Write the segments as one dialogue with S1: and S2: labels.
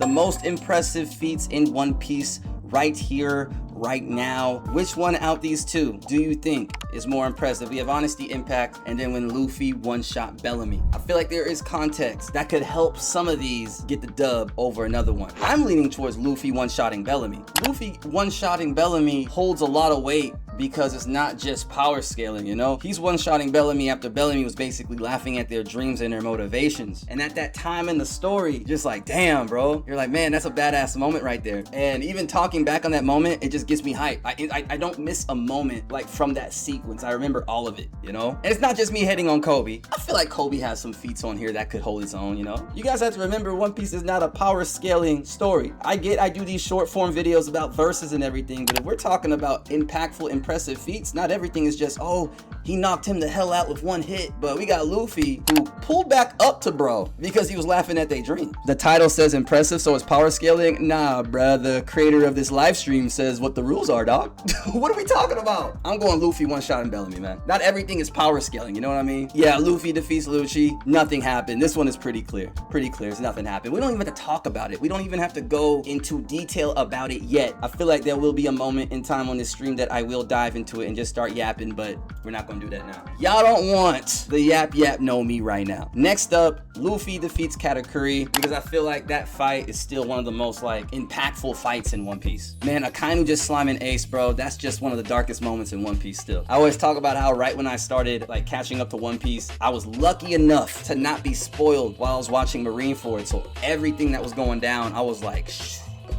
S1: The most impressive feats in One Piece right here, right now. Which one out these two do you think is more impressive? We have Honesty Impact, and then when Luffy one-shot Bellamy. I feel like there is context that could help some of these get the dub over another one. I'm leaning towards Luffy one-shotting Bellamy. Luffy one-shotting Bellamy holds a lot of weight because it's not just power scaling, you know? He's one-shotting Bellamy after Bellamy was basically laughing at their dreams and their motivations. And at that time in the story, just like, damn, bro. You're like, man, that's a badass moment right there. And even talking back on that moment, it just gets me hyped. I don't miss a moment like from that sequence. I remember all of it, you know? And it's not just me hating on Kobe. I feel like Kobe has some feats on here that could hold its own, you know? You guys have to remember One Piece is not a power scaling story. I do these short form videos about verses and everything, but if we're talking about impactful, impressive feats, not everything is just, oh, he knocked him the hell out with one hit. But we got Luffy who pulled back up to bro because he was laughing at their dream. The title says impressive, so it's power scaling. Nah, bruh, the creator of this live stream says what the rules are, dog. What are we talking about? I'm going Luffy one-shot and Bellamy, man. Not everything is power scaling, you know what I mean? Yeah, Luffy defeats Lucci. Nothing happened. This one is pretty clear. Pretty clear. It's nothing happened. We don't even have to talk about it. We don't even have to go into detail about it yet. I feel like there will be a moment in time on this stream that I will dive into it and just start yapping, but we're not gonna do that now. Y'all don't want the yap know me right now. Next up, Luffy defeats Katakuri, because I feel like that fight is still one of the most like impactful fights in One Piece. Man, Akainu just slamming Ace, bro. That's just one of the darkest moments in One Piece still. I always talk about how right when I started like catching up to One Piece, I was lucky enough to not be spoiled while I was watching Marineford. So everything that was going down, I was like,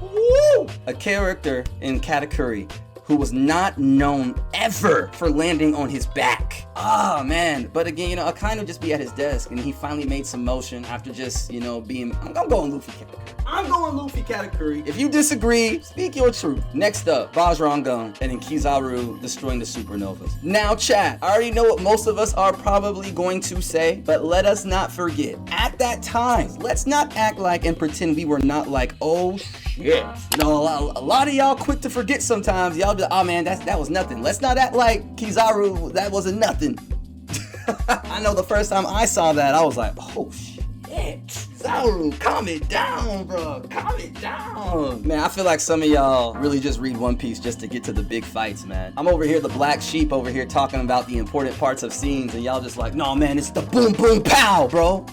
S1: woo! A character in Katakuri who was not known ever for landing on his back. Ah, man. But again, you know, Akainu just be at his desk and he finally made some motion after just, you know, being, I'm going Luffy Katakuri. I'm going Luffy Katakuri. If you disagree, speak your truth. Next up, Vajrangun and then Kizaru destroying the supernovas. Now, chat, I already know what most of us are probably going to say, but let us not forget, at that time, let's not act like and pretend we were not like, oh shit. You know, a lot of y'all quick to forget sometimes. Y'all be like, oh man, that was nothing. Let's not act like Kizaru, that wasn't nothing. I know the first time I saw that, I was like, oh shit. Kizaru, calm it down, bro. Calm it down. Man, I feel like some of y'all really just read One Piece just to get to the big fights, man. I'm over here, the black sheep over here talking about the important parts of scenes, and y'all just like, no, man, it's the boom, boom, pow, bro.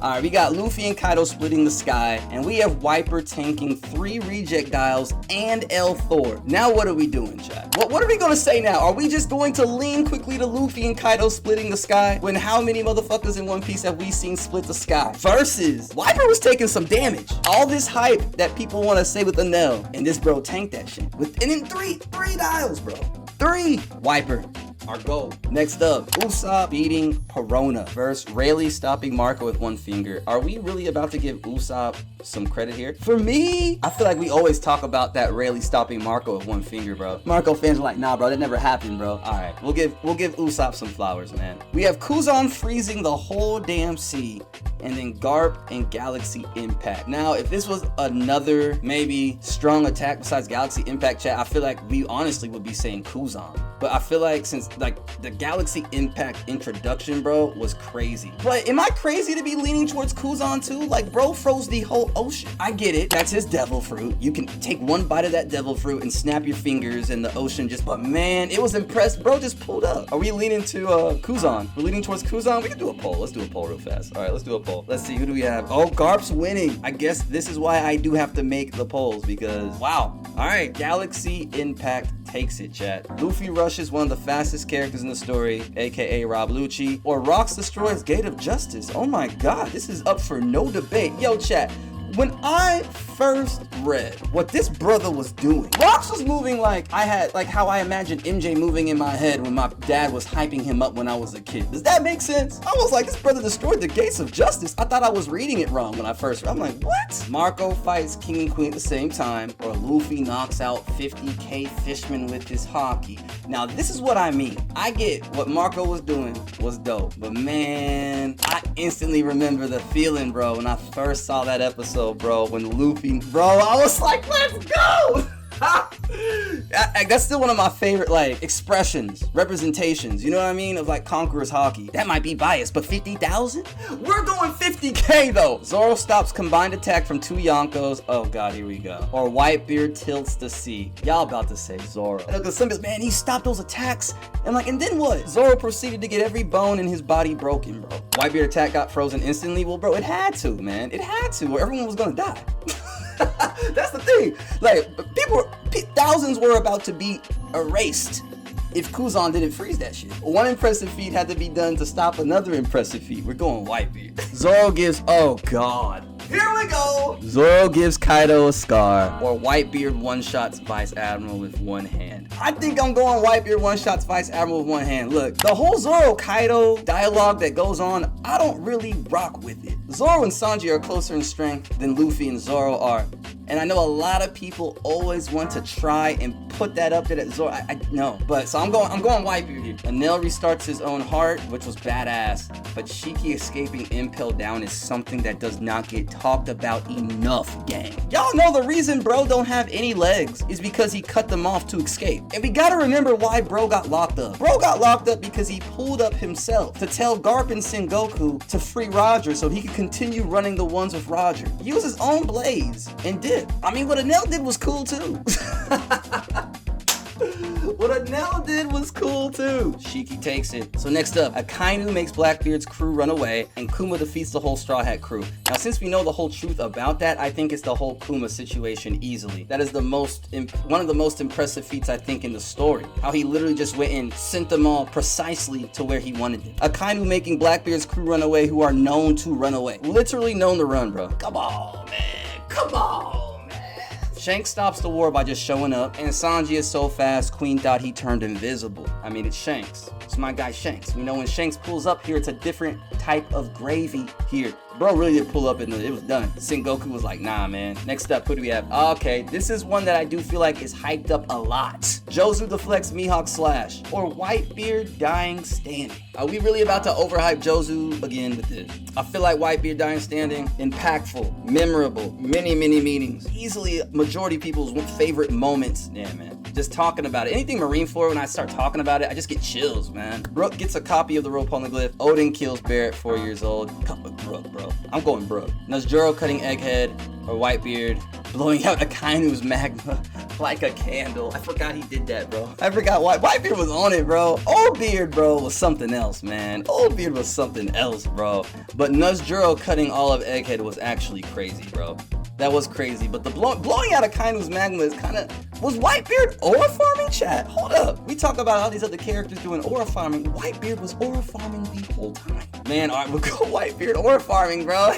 S1: Alright, we got Luffy and Kaido splitting the sky, and we have Wiper tanking 3 rejectiles and L Thor. Now what are we doing, chat? What are we gonna say now? Are we just going to lean quickly to Luffy and Kaido splitting the sky when how many motherfuckers in One Piece have we seen split the sky? Versus, Wiper was taking some damage. All this hype that people want to say with Enel, and this bro tanked that shit. And in three dials, bro. 3. Wiper. Our goal. Next up, Usopp beating Perona versus Rayleigh stopping Marco with one finger. Are we really about to give Usopp some credit here? For me, I feel like we always talk about that Rayleigh stopping Marco with one finger, bro. Marco fans are like, nah, bro, that never happened, bro. All right, we'll give Usopp some flowers, man. We have Kuzan freezing the whole damn sea, and then Garp and Galaxy Impact. Now, if this was another maybe strong attack besides Galaxy Impact, chat, I feel like we honestly would be saying Kuzan. But I feel like since like the Galaxy Impact introduction, bro, was crazy. But am I crazy to be leaning towards Kuzan too? Like, bro froze the whole ocean. I get it. That's his devil fruit. You can take one bite of that devil fruit and snap your fingers and the ocean just, but man, it was impressed. Bro just pulled up. Are we leaning to Kuzan? We're leaning towards Kuzan? We can do a poll. Let's do a poll real fast. All right, let's do a poll. Let's see, who do we have? Oh, Garp's winning. I guess this is why I do have to make the polls because, wow. All right, Galaxy Impact takes it, chat. Luffy rushes one of the fastest characters in the story, aka Rob Lucci, or Rocks destroys Gate of Justice. Oh my god, this is up for no debate. Yo, chat, when I first read what this brother was doing, Rocks was moving like I had, like how I imagined MJ moving in my head when my dad was hyping him up when I was a kid. Does that make sense? I was like, this brother destroyed the Gates of Justice. I thought I was reading it wrong when I first read. I'm like, what? Marco fights King and Queen at the same time, or Luffy knocks out 50k Fishman with his hockey. Now, this is what I mean. I get what Marco was doing was dope, but man, I instantly remember the feeling, bro, when I first saw that episode, bro, when Luffy, bro, I was like, let's go! That's still one of my favorite, like, expressions, representations, you know what I mean, of, like, Conqueror's Haki. That might be biased, but 50,000? We're going 50K, though! Zoro stops combined attack from 2 Yonkos. Oh, God, here we go. Or Whitebeard tilts the sea. Y'all about to say Zoro. Because some people, man, he stopped those attacks. And, like, and then what? Zoro proceeded to get every bone in his body broken, bro. Whitebeard attack got frozen instantly. Well, bro, it had to, man. It had to, or everyone was gonna die. That's the thing. Like, thousands were about to be erased if Kuzan didn't freeze that shit. One impressive feat had to be done to stop another impressive feat. We're going Whitebeard. Zoro gives, oh God. Here we go! Zoro gives Kaido a scar, or Whitebeard one-shots Vice Admiral with one hand. I think I'm going Whitebeard one-shots Vice Admiral with one hand. Look, the whole Zoro-Kaido dialogue that goes on, I don't really rock with it. Zoro and Sanji are closer in strength than Luffy and Zoro are. And I know a lot of people always want to try and put that up there that Zoro, I know. But, so I'm going Whitebeard here. Enel restarts his own heart, which was badass. But Shiki escaping Impel Down is something that does not get talked about enough, gang. Y'all know the reason bro don't have any legs is because he cut them off to escape. And we gotta remember why bro got locked up. Bro got locked up because he pulled up himself to tell Garp and Sengoku to free Roger so he could continue running the ones with Roger. Use his own blades and dip. I mean, what Enel did was cool too. What Enel did was cool too. Shiki takes it. So next up, Akainu makes Blackbeard's crew run away, and Kuma defeats the whole Straw Hat crew. Now, since we know the whole truth about that, I think it's the whole Kuma situation easily. That is one of the most impressive feats I think in the story. How he literally just went and sent them all precisely to where he wanted them. Akainu making Blackbeard's crew run away, who are known to run away. Literally known to run, bro. Come on, man. Come on. Shanks stops the war by just showing up, and Sanji is so fast, Queen thought he turned invisible. I mean, it's Shanks. It's my guy Shanks. We know when Shanks pulls up here, it's a different type of gravy here. Bro really did pull up and it was done. Sengoku was like, nah, man. Next up, who do we have? Okay, this is one that I do feel like is hyped up a lot. Jozu deflects Mihawk Slash, or Whitebeard dying standing. Are we really about to overhype Jozu again with this? I feel like Whitebeard dying standing, impactful, memorable, many meanings. Easily majority people's favorite moments. Yeah, man. Just talking about it. Anything Marineford, when I start talking about it, I just get chills, man. Brook gets a copy of the rope poneglyph. Odin kills Barrett, 4 years old. Come with Brook, bro. I'm going Brook. Nezjuro cutting Egghead, or Whitebeard blowing out Akainu's magma like a candle. I forgot he did that, bro. I forgot Whitebeard was on it, bro. Old Beard, bro, was something else, man. Old Beard was something else, bro. But Nezjuro cutting all of Egghead was actually crazy, bro. That was crazy, but the blowing out of Kainu's magma is kind of... Was Whitebeard aura farming, chat? Hold up. We talk about all these other characters doing aura farming. Whitebeard was aura farming the whole time. Man, alright, we'll go Whitebeard aura farming, bro.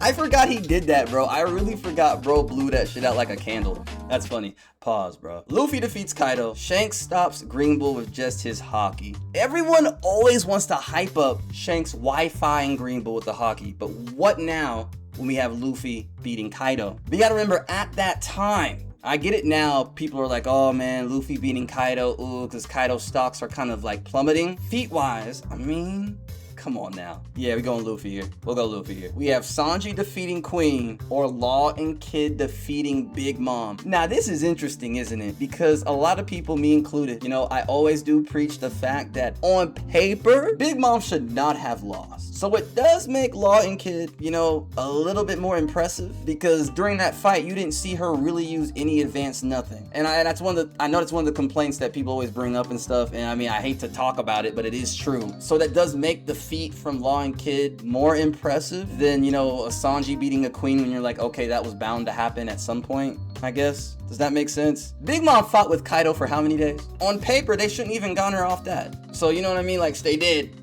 S1: I forgot he did that, bro. I really forgot bro blew that shit out like a candle. That's funny. Pause, bro. Luffy defeats Kaido. Shanks stops Green Bull with just his haki. Everyone always wants to hype up Shanks Wi-Fi-ing Green Bull with the haki, but what now when we have Luffy beating Kaido? We gotta remember, at that time, I get it now, people are like, oh man, Luffy beating Kaido, ooh, because Kaido's stocks are kind of like plummeting. Feat-wise, I mean, come on now. Yeah, we're going Luffy here. We'll go Luffy here. We have Sanji defeating Queen, or Law and Kid defeating Big Mom. Now, this is interesting, isn't it? Because a lot of people, me included, you know, I always do preach the fact that on paper, Big Mom should not have lost. So it does make Law and Kid, you know, a little bit more impressive, because during that fight, you didn't see her really use any advanced nothing. And I know that's one of the complaints that people always bring up and stuff. And I mean, I hate to talk about it, but it is true. So that does make the feat from Law and Kid more impressive than, you know, a Sanji beating a Queen when you're like, okay, that was bound to happen at some point, I guess. Does that make sense? Big Mom fought with Kaido for how many days? On paper, they shouldn't even gone her off that. So you know what I mean? Like, they did.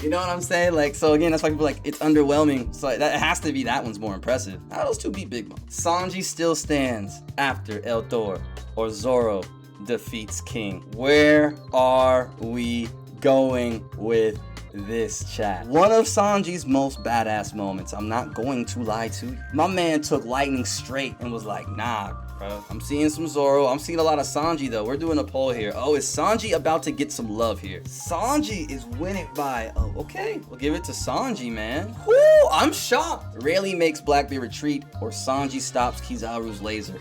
S1: You know what I'm saying? Like, so again, that's why people are like, it's underwhelming. So that has to be, that one's more impressive. How those two beat Big Mom? Sanji still stands after El Thor, or Zoro defeats King. Where are we going with this, chat? One of Sanji's most badass moments. I'm not going to lie to you. My man took lightning straight and was like, nah, bro. I'm seeing some Zoro. I'm seeing a lot of Sanji, though. We're doing a poll here. Oh, is Sanji about to get some love here? Sanji is winning by... Oh, okay. We'll give it to Sanji, man. Whoo, I'm shocked. Rayleigh makes Blackbeard retreat, or Sanji stops Kizaru's laser.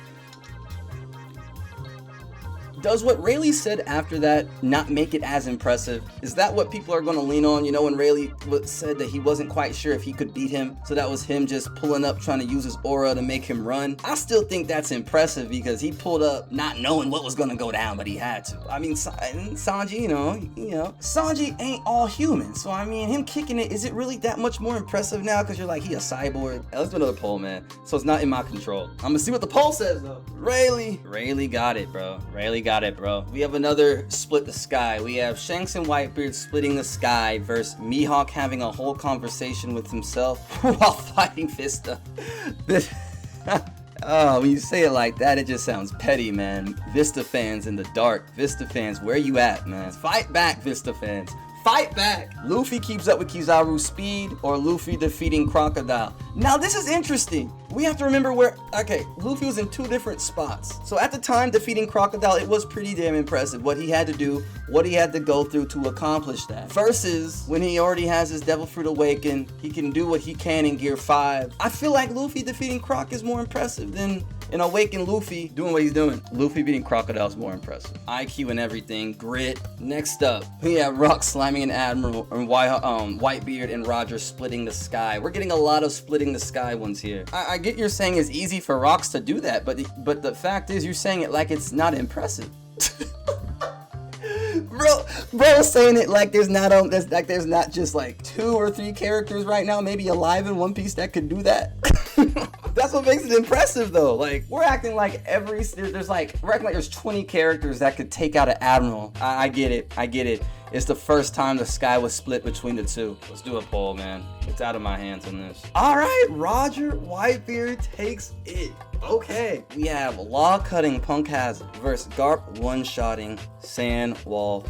S1: Does what Rayleigh said after that not make it as impressive? Is that what people are going to lean on? You know, when Rayleigh said that he wasn't quite sure if he could beat him, so that was him just pulling up, trying to use his aura to make him run. I still think that's impressive because he pulled up not knowing what was going to go down, but he had to. I mean, Sanji, you know, Sanji ain't all human, so I mean, him kicking it, is it really that much more impressive now because you're like, he a cyborg? Let's do another poll, man. So it's not in my control. I'm gonna see what the poll says though. Rayleigh got it, bro. Rayleigh got it, bro. We have another split the sky. We have Shanks and Whitebeard splitting the sky versus Mihawk having a whole conversation with himself while fighting Vista. Oh, when you say it like that, it just sounds petty, man. Vista fans in the dark. Vista fans, where you at, man? Fight back, Vista fans. Fight back! Luffy keeps up with Kizaru's speed, or Luffy defeating Crocodile. Now this is interesting. We have to remember Luffy was in two different spots. So at the time defeating Crocodile, it was pretty damn impressive what he had to do, what he had to go through to accomplish that. Versus when he already has his Devil Fruit awakened, he can do what he can in Gear 5. I feel like Luffy defeating Croc is more impressive than an awakened Luffy doing what he's doing. Luffy beating Crocodile is more impressive. IQ and everything, grit. Next up, we have Rock slamming an Admiral, and Whitebeard and Roger splitting the sky. We're getting a lot of splitting the sky ones here. I get you're saying it's easy for Rocks to do that, but the fact is you're saying it like it's not impressive. Bro saying it like there's not just like 2 or 3 characters right now maybe alive in One Piece that could do that. That's what makes it impressive though. Like we're acting like there's 20 characters that could take out an Admiral. I get it. It's the first time the sky was split between the two. Let's do a poll, man. It's out of my hands on this. All right, Roger Whitebeard takes it. Okay, we have Law Cutting Punk Hazard versus Garp one-shotting San Juan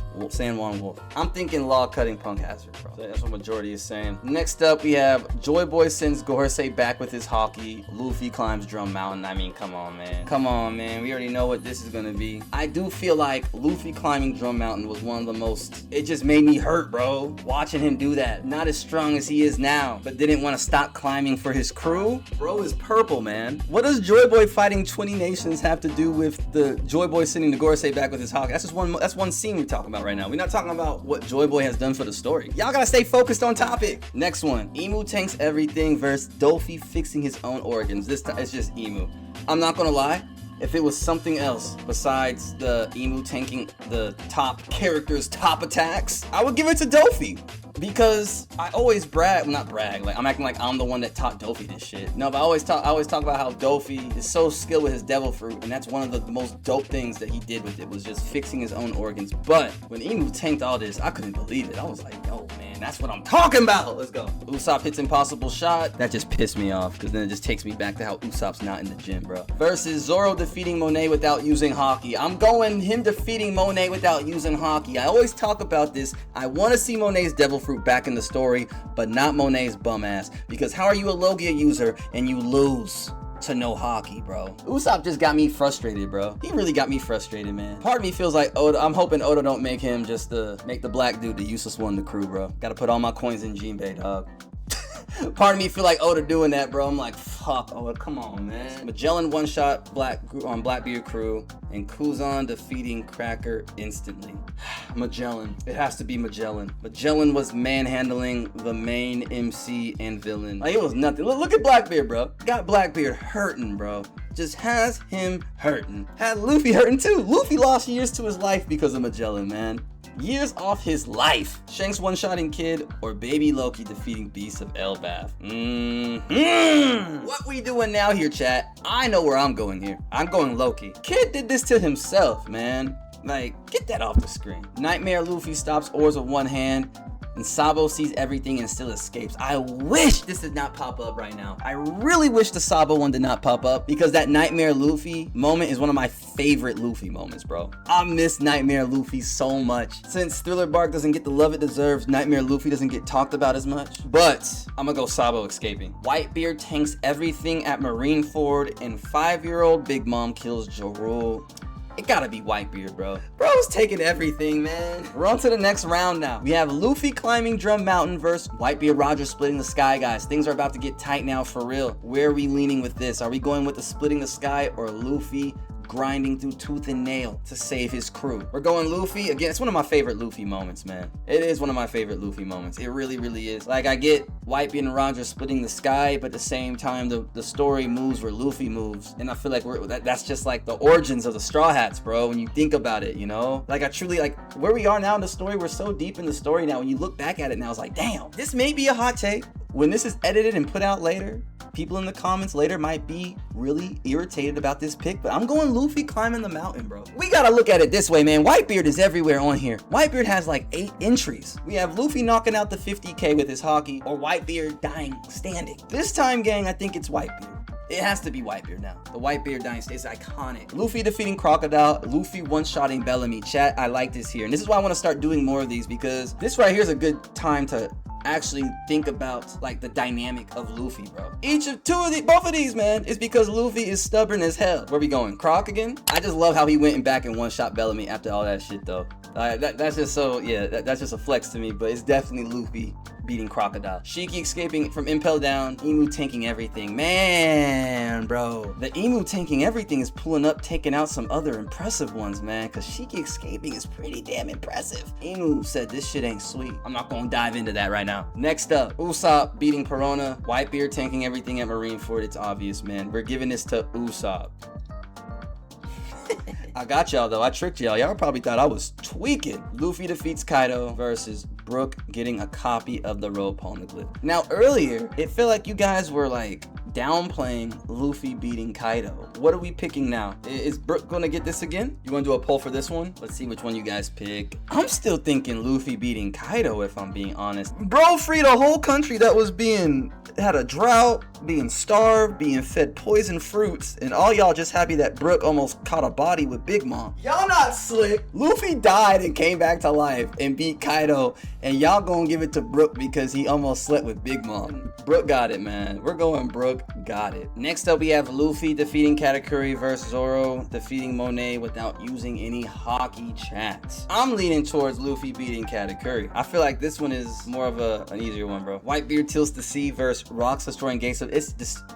S1: Wolf. I'm thinking Law Cutting Punk Hazard, bro. That's what majority is saying. Next up, we have Joy Boy sends Gorosei back with his hockey. Luffy climbs Drum Mountain. I mean, come on, man. We already know what this is gonna be. I do feel like Luffy climbing Drum Mountain was one of the most. It just made me hurt, bro. Watching him do that. Not as strong as he is now, but didn't want to stop climbing for his crew. Bro is purple, man. What does Joy Boy fighting 20 nations have to do with the Joy Boy sending the Gorosei back with his hockey? That's one scene we're talking about right now. We're not talking about what Joy Boy has done for the story. Y'all gotta stay focused on topic. Next one, Emu tanks everything versus Dofi fixing his own organs. This time it's just Emu. I'm not gonna lie. If it was something else besides the Emu tanking the top character's top attacks, I would give it to Dofi. Because I always not brag, like I'm acting like I'm the one that taught Dofi this shit. No, but I always talk about how Dofi is so skilled with his Devil Fruit, and that's one of the most dope things that he did with it, was just fixing his own organs. But when Emu tanked all this, I couldn't believe it. I was like, yo, man, that's what I'm talking about. Let's go. Usopp hits impossible shot. That just pissed me off, because then it just takes me back to how Usopp's not in the gym, bro. Versus Zoro defeating Monet without using Haki. I'm going him defeating Monet without using Haki. I always talk about this. I want to see Monet's Devil Fruit back in the story, but not Monet's bum ass, because how are you a Logia user and you lose to no Haki, bro? Usopp just got me frustrated, bro. He really got me frustrated, man. Part of me feels like Oda. I'm hoping Oda don't make him just make the black dude the useless one in the crew, bro. Gotta put all my coins in Jinbei, dog. Part of me feel like Oda doing that, bro. I'm like, fuck, Oda, come on, man. Magellan one-shot Blackbeard crew, and Kuzan defeating Cracker instantly. Magellan. It has to be Magellan. Magellan was manhandling the main MC and villain. Like, it was nothing. Look at Blackbeard, bro. Got Blackbeard hurting, bro. Just has him hurting. Had Luffy hurting too. Luffy lost years to his life because of Magellan, man. Years off his life. Shanks one-shotting Kid, or Baby Loki defeating Beast of Elbaf. What we doing now here, chat? I know where I'm going here. I'm going Loki. Kid did this to himself, man. Like, get that off the screen. Nightmare Luffy stops oars with one hand, and Sabo sees everything and still escapes. I wish this did not pop up right now. I really wish the Sabo one did not pop up, because that Nightmare Luffy moment is one of my favorite Luffy moments, bro. I miss Nightmare Luffy so much. Since Thriller Bark doesn't get the love it deserves, Nightmare Luffy doesn't get talked about as much. But I'm gonna go Sabo escaping. Whitebeard tanks everything at Marineford, and 5-year-old Big Mom kills Jorul. It gotta be Whitebeard, bro. Bro's taking everything, man. We're on to the next round now. We have Luffy climbing Drum Mountain versus Whitebeard Roger splitting the sky, guys. Things are about to get tight now, for real. Where are we leaning with this? Are we going with the splitting the sky or Luffy grinding through tooth and nail to save his crew. We're going Luffy. Again, it's one of my favorite Luffy moments, man. It is one of my favorite Luffy moments. It really, really is. Like, I get Whitebeard and Roger splitting the sky, but at the same time, the story moves where Luffy moves. And I feel like that's just like the origins of the Straw Hats, bro, when you think about it, you know? Like, I truly, like, where we are now in the story, we're so deep in the story now. When you look back at it now, it's like, damn, this may be a hot take. When this is edited and put out later, people in the comments later might be really irritated about this pick, but I'm going Luffy climbing the mountain, bro. We gotta look at it this way, man. Whitebeard is everywhere on here. Whitebeard has like 8 entries. We have Luffy knocking out the 50K with his hockey, or Whitebeard dying standing. This time, gang, I think it's Whitebeard. It has to be Whitebeard now. The Whitebeard dynasty is iconic. Luffy defeating Crocodile, Luffy one-shotting Bellamy. Chat, I like this here. And this is why I want to start doing more of these, because this right here is a good time to actually think about like the dynamic of Luffy, bro. Both of these, man, is because Luffy is stubborn as hell. Where we going? Croc again? I just love how he went back and one-shot Bellamy after all that shit, though. That's just so, yeah, that's just a flex to me, but it's definitely Luffy beating Crocodile. Shiki escaping from Impel Down, Emu tanking everything. Man, bro. The Emu tanking everything is pulling up, taking out some other impressive ones, man, because Shiki escaping is pretty damn impressive. Emu said this shit ain't sweet. I'm not gonna dive into that right now. Next up, Usopp beating Perona, Whitebeard tanking everything at Marineford. It's obvious, man. We're giving this to Usopp. I got y'all though. I tricked y'all. Y'all probably thought I was tweaking. Luffy defeats Kaido versus Brook getting a copy of the robe poneglyph. Now earlier, it felt like you guys were like downplaying Luffy beating Kaido. What are we picking now? Is Brook gonna get this again? You wanna do a poll for this one? Let's see which one you guys pick. I'm still thinking Luffy beating Kaido, if I'm being honest. Bro freed a whole country that was had a drought, being starved, being fed poison fruits, and all y'all just happy that Brook almost caught a body with Big Mom. Y'all not slick. Luffy died and came back to life and beat Kaido, and y'all gonna give it to Brook because he almost slept with Big Mom. Brook got it, man. We're going Brook got it. Next up, we have Luffy defeating Katakuri versus Zoro defeating Monet without using any hockey chats. I'm leaning towards Luffy beating Katakuri. I feel like this one is more of an easier one, bro. Whitebeard tilts the sea versus Rocks destroying gates of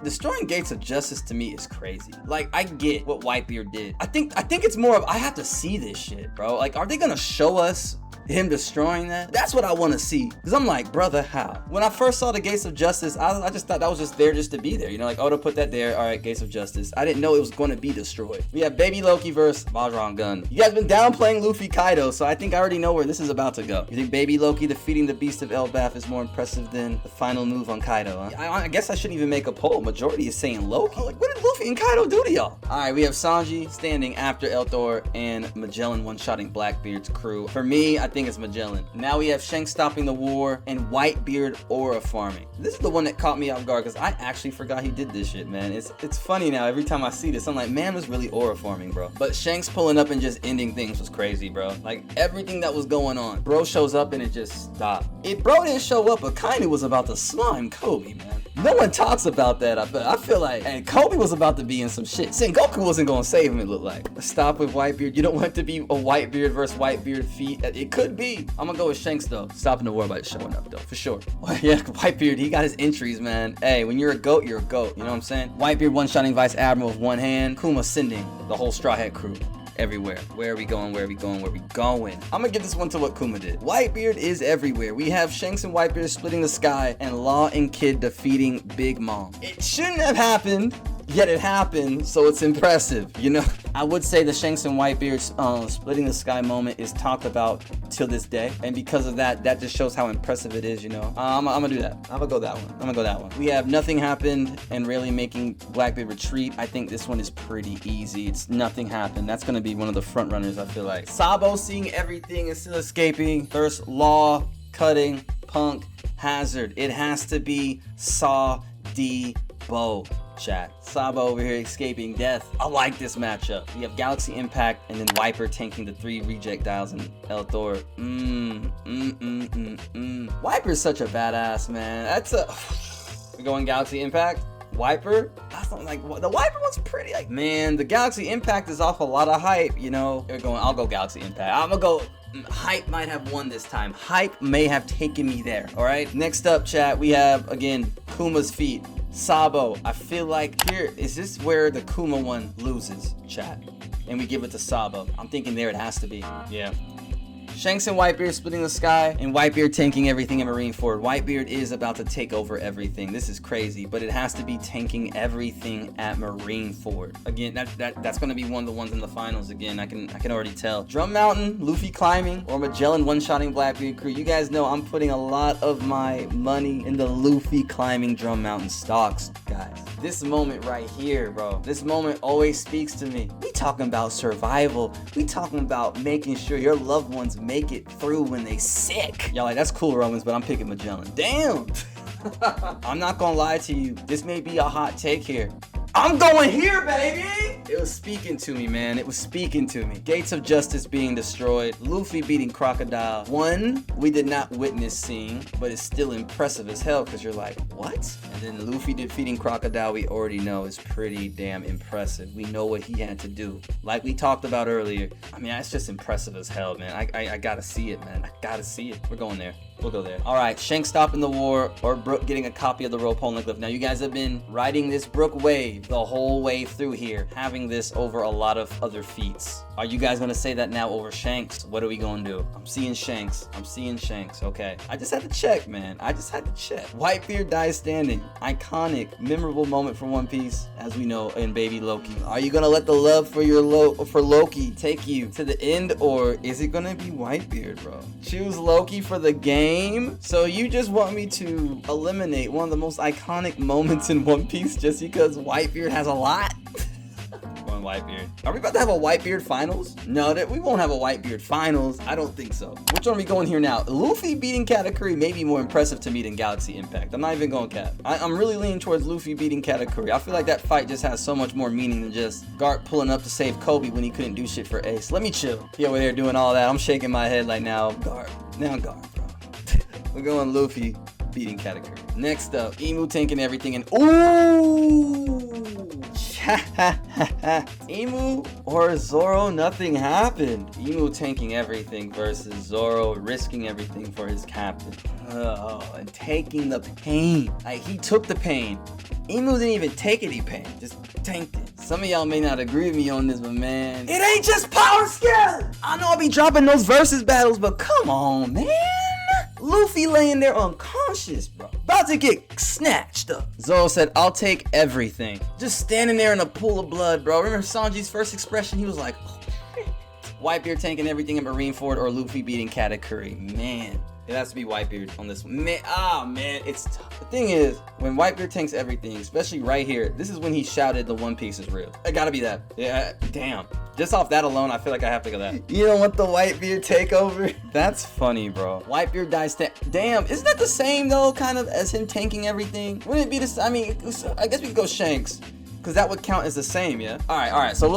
S1: destroying gates of justice. To me is crazy. Like, I get what Whitebeard did. I think it's more of I have to see this shit, bro. Like, are they gonna show us him destroying that? That's what I want to see, because I'm like, brother, how? When I first saw the Gates of Justice, I just thought that was just there just to be there, you know, like, oh, to put that there, all right, Gates of Justice. I didn't know it was going to be destroyed. We have Baby Loki versus Bajrang Gun. You guys been downplaying Luffy Kaido, so I think I already know where this is about to go. You think Baby Loki defeating the Beast of Elbaf is more impressive than the final move on Kaido, huh? I guess I shouldn't even make a poll. Majority is saying Loki. Like, what did Luffy and Kaido do to y'all? All right, we have Sanji standing after Elthor and Magellan one-shotting Blackbeard's crew. For me, I think it's Magellan. Now we have Shanks stopping the war and Whitebeard aura farming. This is the one that caught me off guard because I actually forgot he did this shit, man. It's funny now. Every time I see this, I'm like, man, was really aura farming, bro. But Shanks pulling up and just ending things was crazy, bro. Like, everything that was going on. Bro shows up and it just stopped. If bro didn't show up, but kinda was about to slime Kobe, man. No one talks about that. I feel like, and Kobe was about to be in some shit. Sengoku wasn't gonna save him, it looked like. Stop with Whitebeard. You don't want it to be a Whitebeard versus Whitebeard feat. It could be. I'm gonna go with Shanks though. Stopping the war by showing up though, for sure. Yeah, Whitebeard, he got his entries, man. Hey, when you're a goat, you're a goat. You know what I'm saying? Whitebeard one-shotting Vice Admiral with one hand. Kuma sending the whole Straw Hat crew everywhere. Where are we going? Where are we going? Where are we going? I'm gonna give this one to what Kuma did. Whitebeard is everywhere. We have Shanks and Whitebeard splitting the sky and Law and Kid defeating Big Mom. It shouldn't have happened, yet it happened, so it's impressive, you know? I would say the Shanks and Whitebeard splitting the sky moment is talked about till this day, and because of that, that just shows how impressive it is, you know? I'm gonna do that. I'm gonna go that one. We have Nothing Happened and Rayleigh making Blackbeard retreat. I think this one is pretty easy. It's Nothing Happened. That's gonna be one of the front runners, I feel like. Sabo seeing everything and still escaping. First, Law, cutting, Punk, Hazard. It has to be Saw D Bo. Chat. Sabo over here escaping death. I like this matchup. We have Galaxy Impact and then Viper tanking the 3 reject dials and Elthor. Viper is such a badass, man. That's a... We're going Galaxy Impact. Viper? That's not like... The Viper one's pretty. Like, man, the Galaxy Impact is off a lot of hype, you know? I'll go Galaxy Impact. I'm gonna go... Hype might have won this time. Hype may have taken me there, all right? Next up, chat, we have, again, Kuma's feat. Sabo, I feel like here, is this where the Kuma one loses, chat? And we give it to Sabo. I'm thinking there it has to be. Yeah. Shanks and Whitebeard splitting the sky, and Whitebeard tanking everything in Marineford. Whitebeard is about to take over everything. This is crazy, but it has to be tanking everything at Marineford. Again, that's gonna be one of the ones in the finals. Again, I can already tell. Drum Mountain, Luffy climbing, or Magellan one-shotting Blackbeard crew. You guys know I'm putting a lot of my money in the Luffy climbing Drum Mountain stocks, guys. This moment right here, bro. This moment always speaks to me. We talking about survival. We talking about making sure your loved ones make it through when they sick. Y'all like, that's cool, Romans, but I'm picking Magellan. Damn. I'm not gonna lie to you. This may be a hot take here. I'm going here, baby! It was speaking to me, man. It was speaking to me. Gates of Justice being destroyed. Luffy beating Crocodile. One we did not witness seeing, but it's still impressive as hell because you're like, what? And then Luffy defeating Crocodile, we already know is pretty damn impressive. We know what he had to do. Like we talked about earlier. I mean, that's just impressive as hell, man. I gotta see it, man. I gotta see it. We're going there. We'll go there. All right, Shanks stopping the war, or Brook getting a copy of the rope holding the cliff. Now, you guys have been riding this Brook wave the whole way through here, having this over a lot of other feats. Are you guys gonna say that now over Shanks? What are we gonna do? I'm seeing Shanks. I'm seeing Shanks. Okay. I just had to check, man. I just had to check. Whitebeard dies standing. Iconic, memorable moment for One Piece, as we know in Baby Loki. Are you gonna let the love for for Loki take you to the end, or is it gonna be Whitebeard, bro? Choose Loki for the game? So you just want me to eliminate one of the most iconic moments in One Piece just because Whitebeard has a lot? Whitebeard. Are we about to have a Whitebeard finals? No, we won't have a Whitebeard finals. I don't think so. Which one are we going here now? Luffy beating Katakuri may be more impressive to me than Galaxy Impact. I'm not even going cap. I'm really leaning towards Luffy beating Katakuri. I feel like that fight just has so much more meaning than just Garp pulling up to save Kobe when he couldn't do shit for Ace. Let me chill. He over there doing all that. I'm shaking my head like, now Garp, bro. We're going Luffy beating Katakuri. Next up, Emu tanking everything and ooh! Emu or Zoro, nothing happened. Emu tanking everything versus Zoro risking everything for his captain. Oh, and taking the pain. Like, he took the pain. Emu didn't even take any pain, just tanked it. Some of y'all may not agree with me on this, but man, it ain't just power skill. I know I'll be dropping those versus battles, but come on, man. Luffy laying there unconscious, bro. About to get snatched up. Zoro said, I'll take everything. Just standing there in a pool of blood, bro. Remember Sanji's first expression? He was like, oh. Whitebeard tanking everything in Marineford or Luffy beating Katakuri. Man, it has to be Whitebeard on this one. Man, it's tough. The thing is, when Whitebeard tanks everything, especially right here, this is when he shouted the One Piece is real. It gotta be that. Yeah, damn. Just off that alone, I feel like I have to go that. You don't want the Whitebeard takeover? That's funny, bro. Whitebeard dies. Damn, isn't that the same though, kind of, as him tanking everything? Wouldn't it be the same? I mean, I guess we could go Shanks, because that would count as the same, yeah? All right. So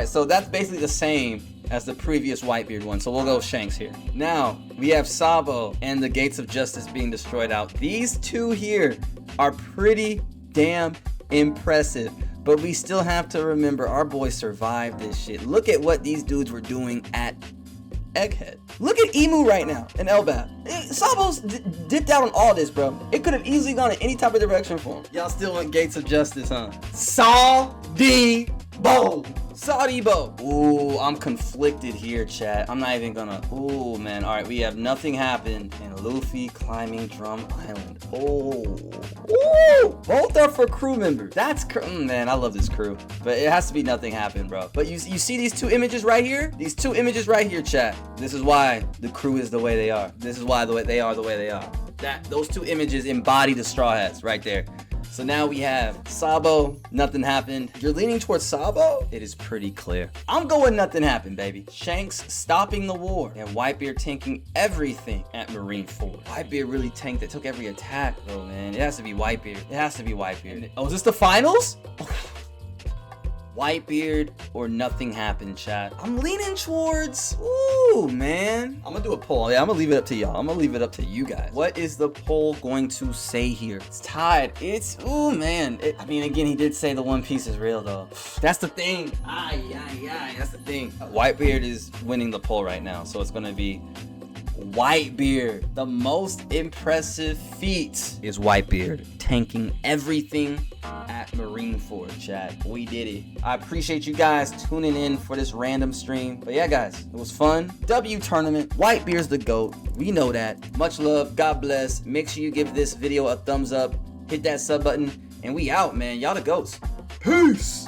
S1: so that's basically the same as the previous Whitebeard one. So we'll go Shanks here. Now, we have Sabo and the Gates of Justice being destroyed out. These two here are pretty damn impressive. But we still have to remember our boys survived this shit. Look at what these dudes were doing at Egghead. Look at Emu right now in Elbap. Sabo's dipped out on all this, bro. It could have easily gone in any type of direction for him. Y'all still want Gates of Justice, huh? Sadibo. Ooh, I'm conflicted here, chat. I'm not even gonna. Ooh, man. All right, we have nothing happened and Luffy climbing Drum Island. Oh, ooh, both are for crew members. That's man, I love this crew, but it has to be nothing happened, bro. But you see these two images right here? These two images right here, chat. This is why the crew is the way they are. This is why they are the way they are. Those two images embody the Straw Hats right there. So now we have Sabo, nothing happened. You're leaning towards Sabo? It is pretty clear. I'm going nothing happened, baby. Shanks stopping the war and Whitebeard tanking everything at Marineford. Whitebeard really tanked it, took every attack though, man. It has to be Whitebeard. It has to be Whitebeard. Oh, is this the finals? Whitebeard or nothing happened, chat. I'm leaning towards, ooh, man. I'm gonna do a poll. Yeah, I'm gonna leave it up to y'all. I'm gonna leave it up to you guys. What is the poll going to say here? It's tied. It's, ooh, man. I mean, again, he did say the One Piece is real, though. That's the thing. That's the thing. Whitebeard is winning the poll right now, so it's gonna be Whitebeard. The most impressive feat is Whitebeard tanking everything at Marineford, chat. We did it. I appreciate you guys tuning in for this random stream. But yeah, guys, it was fun. W tournament. Whitebeard's the GOAT. We know that. Much love. God bless. Make sure you give this video a thumbs up. Hit that sub button. And we out, man. Y'all the GOATs. Peace.